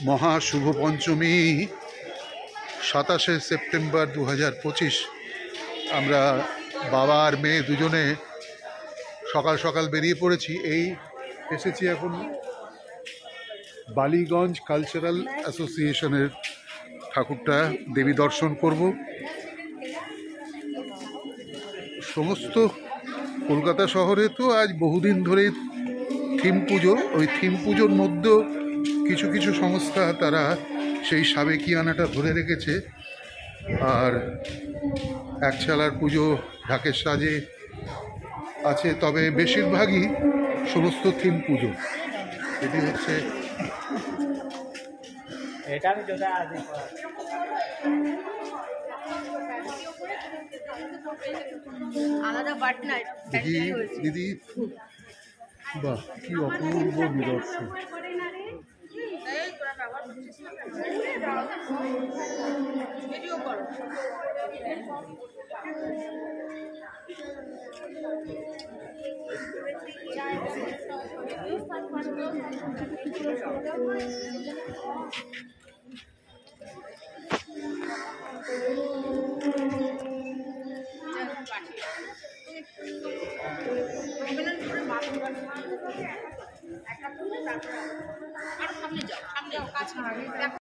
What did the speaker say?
মহা শুভ পঞ্চমী 27শে সেপ্টেম্বর 2025। আমরা বাবা আর মেয়ে দুজনে সকাল সকাল বেরিয়ে পড়েছি। এসেছি এখন বালিগঞ্জ কালচারাল অ্যাসোসিয়েশনের ঠাকুরটা দেবী দর্শন করব। সমস্ত কলকাতা শহরে তো আজ বহুদিন ধরেই থিম পুজো, ওই থিম পুজোর মধ্যেও কিছু কিছু সংস্থা তারা সেই সাবেকিয়ানাটা ধরে রেখেছে। আর একচালার পুজো ঢাকের সাজে আছে, তবে বেশিরভাগই সমস্ত থিম পুজো। এটি হচ্ছে দিদি, বাহ কি অপূর্ব নিদর্শন।